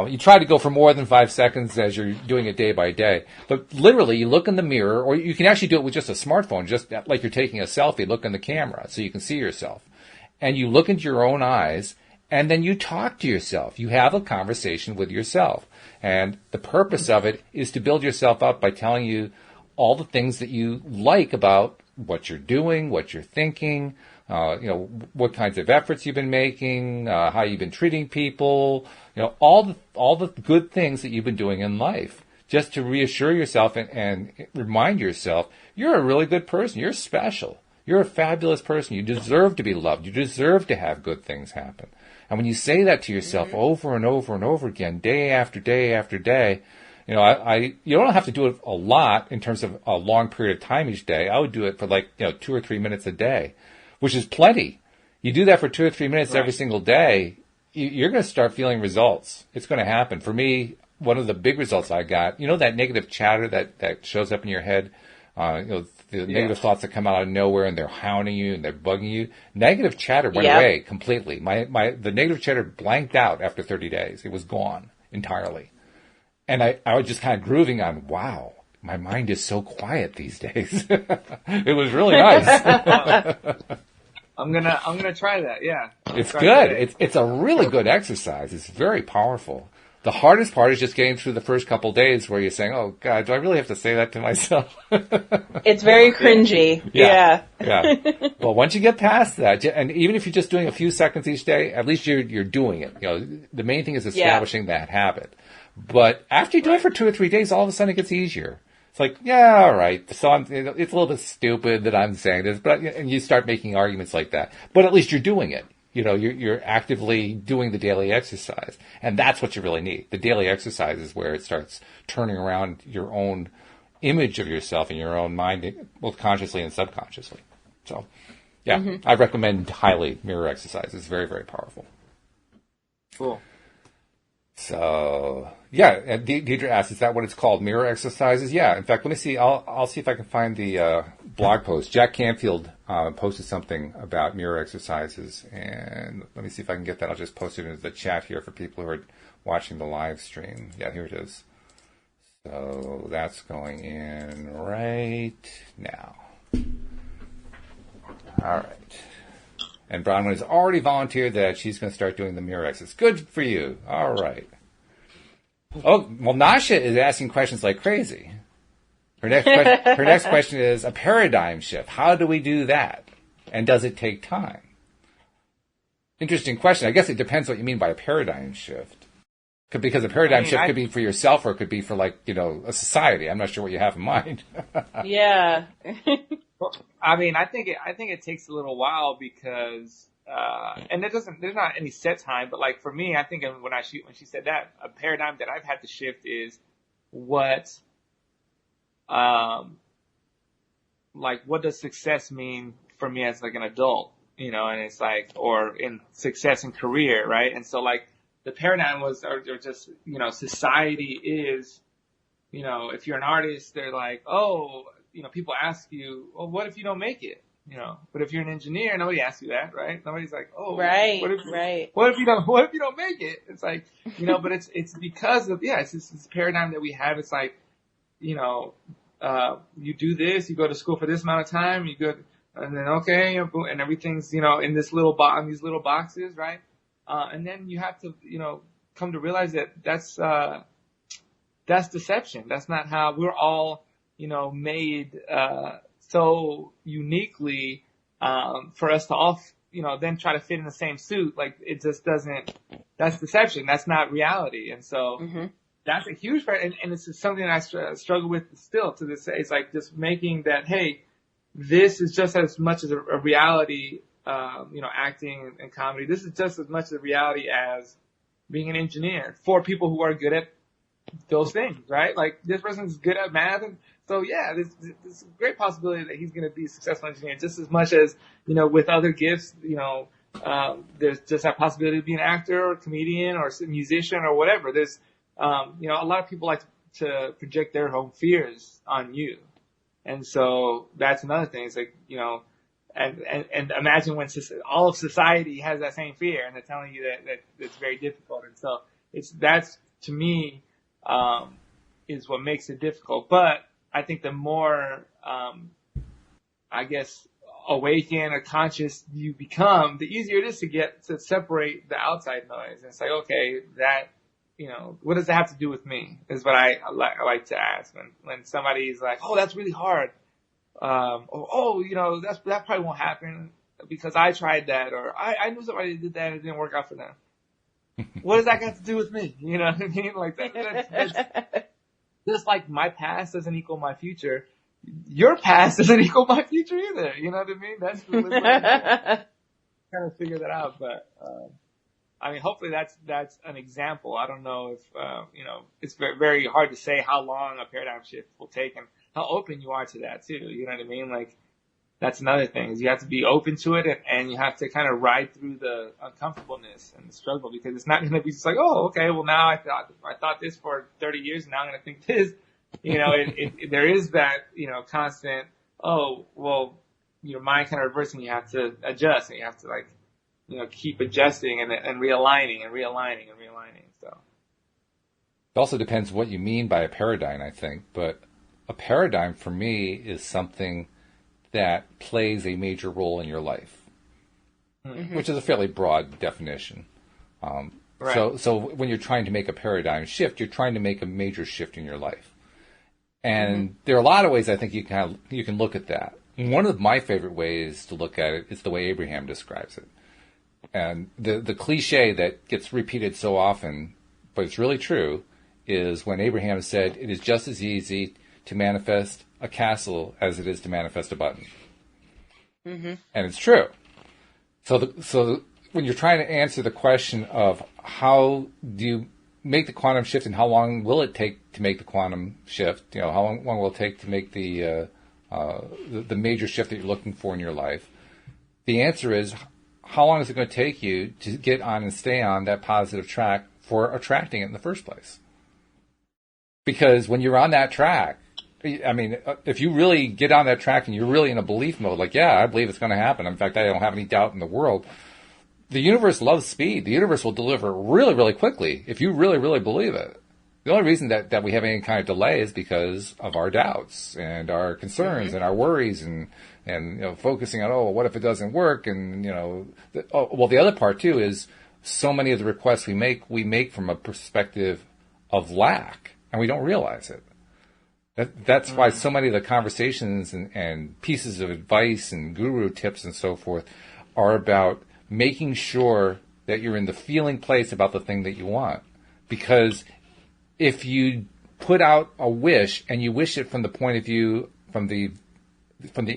You try to go for more than 5 seconds as you're doing it day by day. But literally, you look in the mirror, or you can actually do it with just a smartphone, just like you're taking a selfie, look in the camera so you can see yourself. And you look into your own eyes, and then you talk to yourself. You have a conversation with yourself. And the purpose of it is to build yourself up by telling you all the things that you like about what you're doing, what you're thinking, what kinds of efforts you've been making, how you've been treating people, all the good things that you've been doing in life, just to reassure yourself and remind yourself you're a really good person. You're special. You're a fabulous person. You deserve to be loved. You deserve to have good things happen. And when you say that to yourself over and over and over again, day after day after day, you don't have to do it a lot in terms of a long period of time each day. I would do it for 2 or 3 minutes a day, which is plenty. You do that for 2 or 3 minutes every single day, you're going to start feeling results. It's going to happen. For me, one of the big results I got, that negative chatter that shows up in your head, the negative thoughts that come out of nowhere and they're hounding you and they're bugging you. Negative chatter went away completely. The negative chatter blanked out after 30 days. It was gone entirely. And I was just kind of grooving on, wow, my mind is so quiet these days. It was really nice. I'm gonna try that. Yeah, it's good. It's a really good exercise. It's very powerful. The hardest part is just getting through the first couple days where you're saying, oh, God, do I really have to say that to myself? It's very cringy. Yeah. Well, once you get past that, and even if you're just doing a few seconds each day, at least you're doing it. The main thing is establishing that habit. But after you do it for 2 or 3 days, all of a sudden it gets easier. It's like, yeah, all right. So it's a little bit stupid that I'm saying this, and you start making arguments like that. But at least you're doing it. You're actively doing the daily exercise. And that's what you really need. The daily exercise is where it starts turning around your own image of yourself in your own mind, both consciously and subconsciously. So, I recommend highly mirror exercise. It's very, very powerful. Cool. So, and Deidre asked, is that what it's called, mirror exercises? Yeah, in fact, let me see. I'll see if I can find the blog post. Jack Canfield posted something about mirror exercises, and let me see if I can get that. I'll just post it into the chat here for people who are watching the live stream. Yeah, here it is. So that's going in right now. All right. And Bronwyn has already volunteered that she's going to start doing the mirror exercise. Good for you. All right. Oh, well, Nasha is asking questions like crazy. Her next question is a paradigm shift. How do we do that? And does it take time? Interesting question. I guess it depends what you mean by a paradigm shift. Because a paradigm shift could be for yourself or it could be for a society. I'm not sure what you have in mind. Yeah. I think it takes a little while because, and there's not any set time, but for me, I think when she said that, a paradigm that I've had to shift is what does success mean for me as an adult, and it's or in success in career, right? And so the paradigm or just, society is, if you're an artist, they're people ask you, well, what if you don't make it? But if you're an engineer, nobody asks you that, right? Nobody's like, oh, right, what if right. what if you don't make it? It's like, but it's because of, it's this paradigm that we have. It's like, you do this, you go to school for this amount of time, you go, and then, okay, and everything's, in this in these little boxes, right? And then you have to, come to realize that that's deception. That's not how we're all, made, so uniquely, for us to all, then try to fit in the same suit. Like, it just doesn't, that's deception. That's not reality. And so that's a huge part. And it's just something that I struggle with still to this day. It's like just making that, hey, this is just as much as a reality, acting and comedy. This is just as much a reality as being an engineer for people who are good at those things, right? Like, this person's good at math, and so there's a great possibility that he's going to be a successful engineer just as much as, with other gifts, there's just that possibility to be an actor or a comedian or a musician or whatever. There's, a lot of people like to project their own fears on you. And so that's another thing. It's like, and imagine when all of society has that same fear and they're telling you that it's very difficult. And so that's to me, is what makes it difficult. But I think the more, awakened or conscious you become, the easier it is to separate the outside noise and say, okay, that, what does that have to do with me? Is what I like to ask when somebody's like, oh, that's really hard. That probably won't happen because I tried that, or I knew somebody that did that and it didn't work out for them. What does that got to do with me? You know what I mean? Like that's just like my past doesn't equal my future. Your past doesn't equal my future either. You know what I mean? That's really what I'm trying to figure that out. But, hopefully that's an example. I don't know if, it's very, very hard to say how long a paradigm shift will take and how open you are to that too. You know what I mean? Like, that's another thing is you have to be open to it and you have to kind of ride through the uncomfortableness and the struggle because it's not going to be just like, oh, okay, well now I thought this for 30 years and now I'm going to think this. There is that, constant, oh, well, your mind kind of reversing, you have to adjust and you have to keep adjusting and realigning and realigning and realigning. So it also depends what you mean by a paradigm, I think, but a paradigm for me is something that plays a major role in your life, which is a fairly broad definition. Right. So when you're trying to make a paradigm shift, you're trying to make a major shift in your life. And there are a lot of ways I think you can look at that. One of my favorite ways to look at it is the way Abraham describes it. And the cliche that gets repeated so often, but it's really true, is when Abraham said, it is just as easy to manifest a castle as it is to manifest a button. And it's true. So when you're trying to answer the question of how do you make the quantum shift and how long will it take to make the quantum shift, how long will it take to make the major shift that you're looking for in your life, the answer is, how long is it going to take you to get on and stay on that positive track for attracting it in the first place? Because when you're on that track, if you really get on that track and you're really in a belief mode, like, yeah, I believe it's going to happen. In fact, I don't have any doubt in the world. The universe loves speed. The universe will deliver really, really quickly if you really, really believe it. The only reason that we have any kind of delay is because of our doubts and our concerns and our worries and focusing on, what if it doesn't work? And, the other part too is so many of the requests we make from a perspective of lack and we don't realize it. That's why so many of the conversations and pieces of advice and guru tips and so forth are about making sure that you're in the feeling place about the thing that you want. Because if you put out a wish and you wish it from the point of view, from the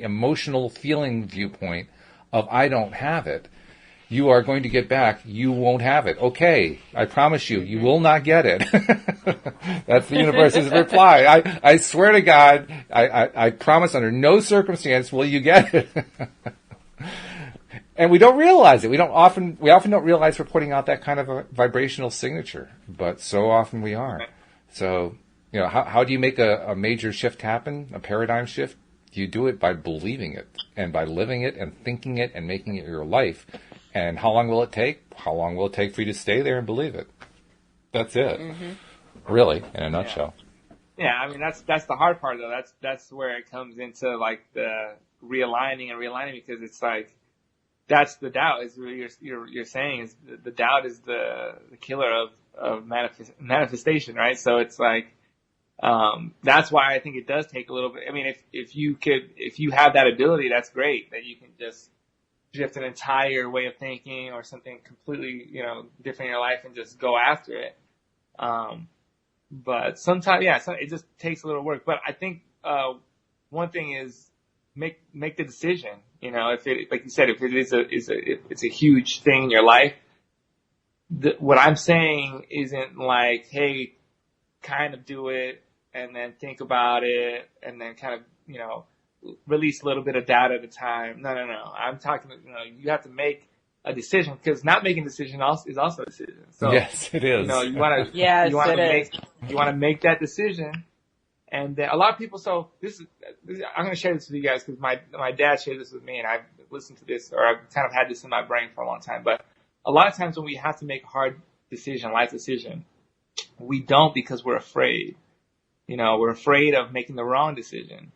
emotional feeling viewpoint of I don't have it, you are going to get back, you won't have it. Okay, I promise you, you will not get it. That's the universe's reply. I swear to God, I promise under no circumstance will you get it. And we don't realize it. We often don't realize we're putting out that kind of a vibrational signature, but so often we are. So, how do you make a major shift happen, a paradigm shift? You do it by believing it and by living it and thinking it and making it your life. And how long will it take? How long will it take for you to stay there and believe it? That's it. Really, in a nutshell. Yeah, I mean that's the hard part though. That's where it comes into like the realigning, because it's like that's the doubt is what you're saying is the doubt is the killer of manifestation, right? So it's like that's why I think it does take a little bit. I mean, if you have that ability, that's great that you can just shift an entire way of thinking or something completely, different in your life and just go after it. But sometimes, it just takes a little work. But I think, one thing is make the decision. If it, like you said, if it is if it's a huge thing in your life, what I'm saying isn't like, hey, kind of do it and then think about it and then kind of, release a little bit of doubt at a time. No. I'm talking, you have to make a decision because not making a decision is also a decision. So, yes, it is. You want to make that decision. And a lot of people, so this is, I'm going to share this with you guys because my dad shared this with me and I've listened to this or I've kind of had this in my brain for a long time. But a lot of times when we have to make a hard decision, life decision, we don't because we're afraid. We're afraid of making the wrong decision.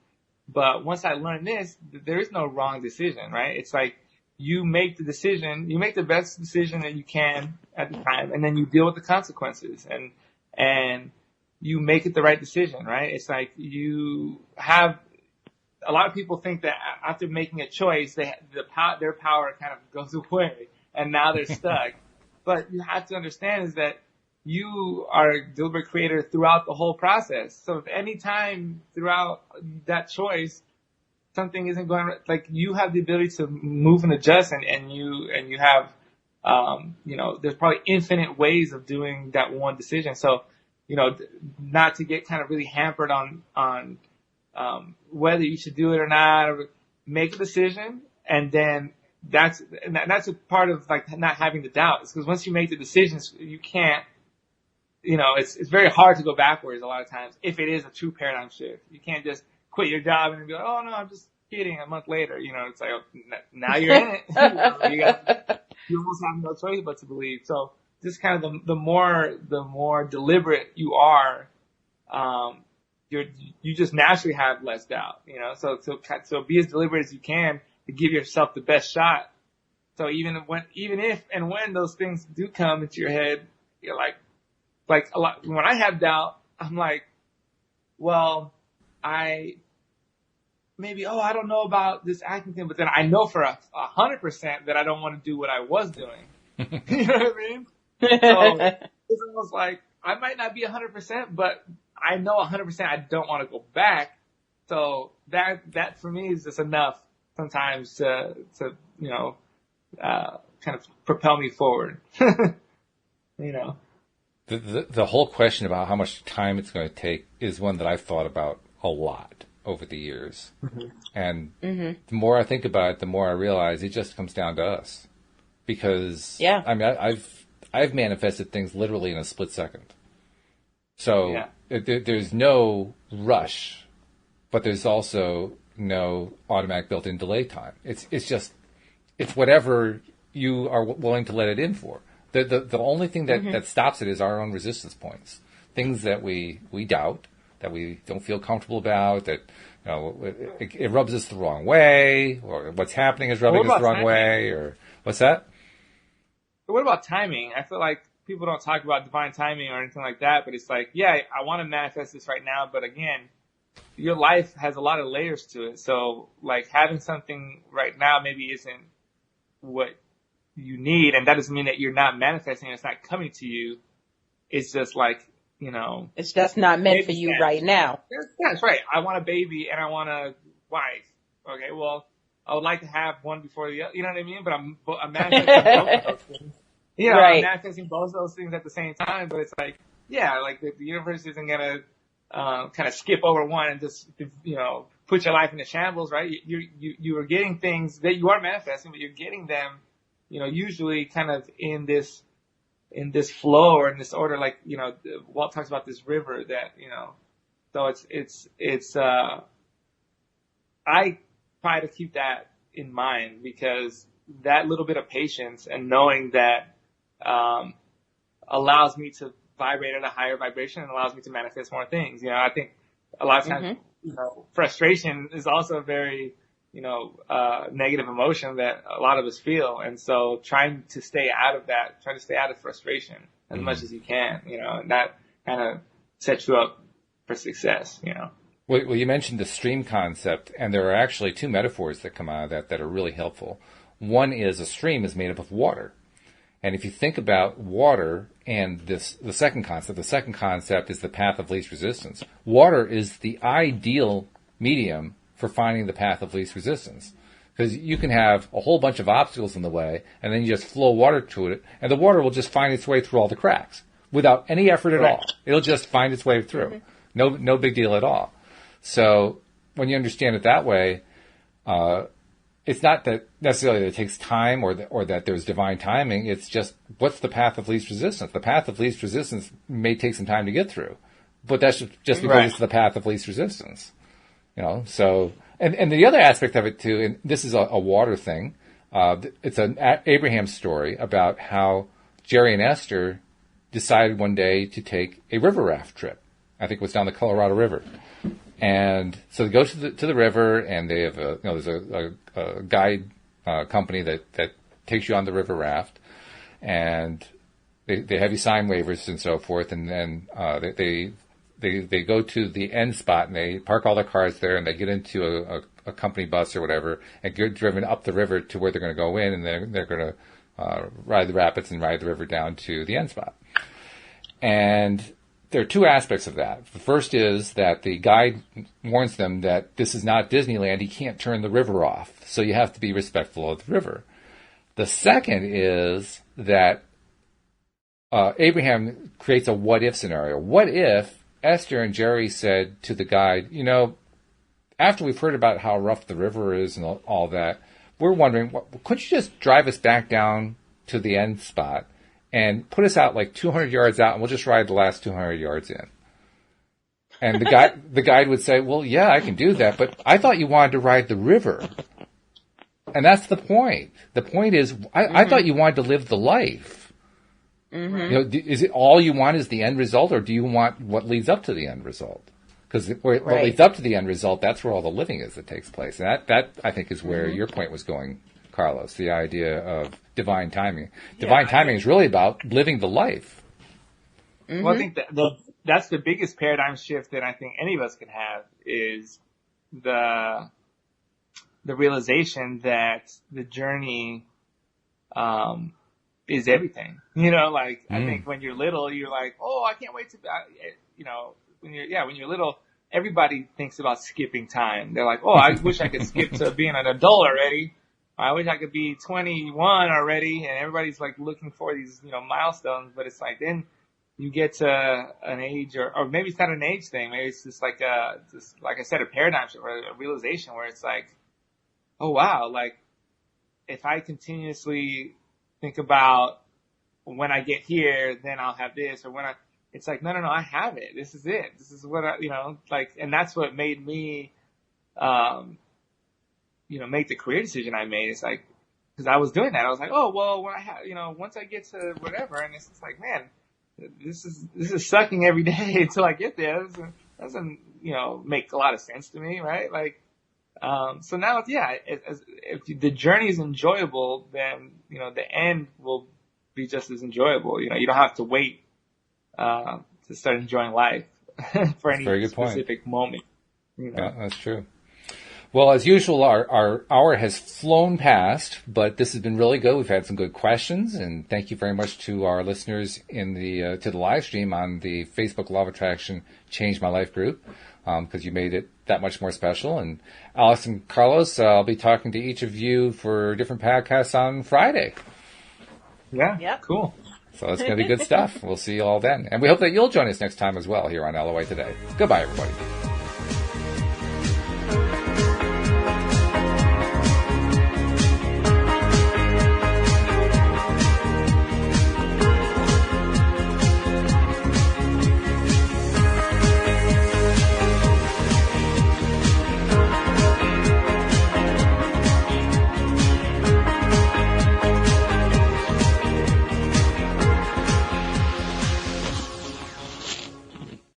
But once I learned this, there is no wrong decision, right? It's like you make the decision, you make the best decision that you can at the time, and then you deal with the consequences and you make it the right decision, right? It's like you have a lot of people think that after making a choice, their power kind of goes away and now they're stuck. But you have to understand is that you are a deliberate creator throughout the whole process. So if any time throughout that choice, something isn't going right, like you have the ability to move and adjust and you have, there's probably infinite ways of doing that one decision. So, not to get kind of really hampered on whether you should do it or not, or make a decision. And then that's a part of like not having the doubt. It's because once you make the decisions, you can't, it's very hard to go backwards a lot of times if it is a true paradigm shift. You can't just quit your job and be like, oh no, I'm just kidding. A month later, it's like, oh, now you're in it. You almost have no choice but to believe. So just kind of the more deliberate you are, you just naturally have less doubt, so be as deliberate as you can to give yourself the best shot. So even if and when those things do come into your head, you're like a lot, when I have doubt, I'm like, well, I don't know about this acting thing, but then I know for 100% that I don't want to do what I was doing. You know what I mean? So it's almost like I might not be 100%, but I know 100% I don't want to go back. So that for me is just enough sometimes to kind of propel me forward. The whole question about how much time it's going to take is one that I've thought about a lot over the years. Mm-hmm. And the more I think about it, the more I realize it just comes down to us. Because, I mean, I've manifested things literally in a split second. So there's no rush, but there's also no automatic built-in delay time. It's whatever you are willing to let it in for. The only thing that stops it is our own resistance points. Things that we doubt, that we don't feel comfortable about, that it rubs us the wrong way, or what's happening is rubbing us the wrong way, or what's that? But what about timing? I feel like people don't talk about divine timing or anything like that, but it's like, I want to manifest this right now, but again, your life has a lot of layers to it. So like having something right now maybe isn't what you need, and that doesn't mean that you're not manifesting, it's not coming to you. It's just like, it's just not meant for you right now. That's right. I want a baby and I want a wife. Okay, well, I would like to have one before the other, you know what I mean? But I'm manifesting both of those things. Right. I'm manifesting both of those things at the same time, but it's like, like the universe isn't gonna kind of skip over one and just put your life into shambles, right? You are getting things that you are manifesting, but you're getting them, usually kind of in this flow or in this order, like, Walt talks about this river that, so it's I try to keep that in mind, because that little bit of patience and knowing that allows me to vibrate at a higher vibration and allows me to manifest more things. You know, I think a lot of times, frustration is also a very, negative emotion that a lot of us feel. And so trying to stay out of that, try to stay out of frustration as much as you can, and that kind of sets you up for success, Well, you mentioned the stream concept, and there are actually two metaphors that come out of that are really helpful. One is a stream is made up of water. And if you think about water and the second concept is the path of least resistance. Water is the ideal medium for finding the path of least resistance. Because you can have a whole bunch of obstacles in the way, and then you just flow water to it, and the water will just find its way through all the cracks without any effort at all. It'll just find its way through. No big deal at all. So when you understand it that way, it's not that necessarily that it takes time or that there's divine timing. It's just, what's the path of least resistance? The path of least resistance may take some time to get through, but that's just because it's the path of least resistance. So, and the other aspect of it too, and this is a water thing, it's an Abraham story about how Jerry and Esther decided one day to take a river raft trip. I think it was down the Colorado River. And so they go to the river, and they have there's a guide company that takes you on the river raft, and they have you sign waivers and so forth, and then they go to the end spot, and they park all their cars there, and they get into a company bus or whatever, and get driven up the river to where they're going to go in, and they're going to ride the rapids and ride the river down to the end spot. And there are two aspects of that. The first is that the guide warns them that this is not Disneyland. You can't turn the river off. So you have to be respectful of the river. The second is that Abraham creates a what-if scenario. What if Esther and Jerry said to the guide, after we've heard about how rough the river is and all that, we're wondering, could you just drive us back down to the end spot and put us out like 200 yards out, and we'll just ride the last 200 yards in. And the guide would say, well, yeah, I can do that, but I thought you wanted to ride the river. And that's the point. The point is, I thought you wanted to live the life. Is it all you want is the end result, or do you want what leads up to the end result? Because what leads up to the end result, that's where all the living is that takes place. And that I think, is where your point was going, Carlos, the idea of divine timing. Divine timing is really about living the life. Well, I think that's the biggest paradigm shift that I think any of us can have, is the realization that the journey is everything. I think when you're little, you're like, oh, I can't wait to, when you're little, everybody thinks about skipping time. They're like, oh, I wish I could skip to being an adult already. I wish I could be 21 already, and everybody's like looking for these, milestones, but it's like, then you get to an age, or maybe it's not an age thing. Maybe it's just like like I said, a paradigm shift, or a realization where it's like, oh wow, like if I continuously think about when I get here, then I'll have this, or it's like, no, I have it. This is it. This is what and that's what made me, make the career decision I made. It's like, because I was doing that. I was like, oh, well, when I have, once I get to whatever, and it's just like, man, this is sucking every day until I get there. It doesn't make a lot of sense to me, right? Like, so now, if the journey is enjoyable, then, the end will be just as enjoyable. You don't have to wait, to start enjoying life for any specific moment. Yeah, that's true. Well, as usual, our hour has flown past, but this has been really good. We've had some good questions, and thank you very much to our listeners in to the live stream on the Facebook Law of Attraction Change My Life group, because you made it that much more special. And Alex and Carlos, I'll be talking to each of you for different podcasts on Friday. Yeah, yep. Cool. So it's going to be good stuff. We'll see you all then. And we hope that you'll join us next time as well here on LOA Today. Goodbye, everybody.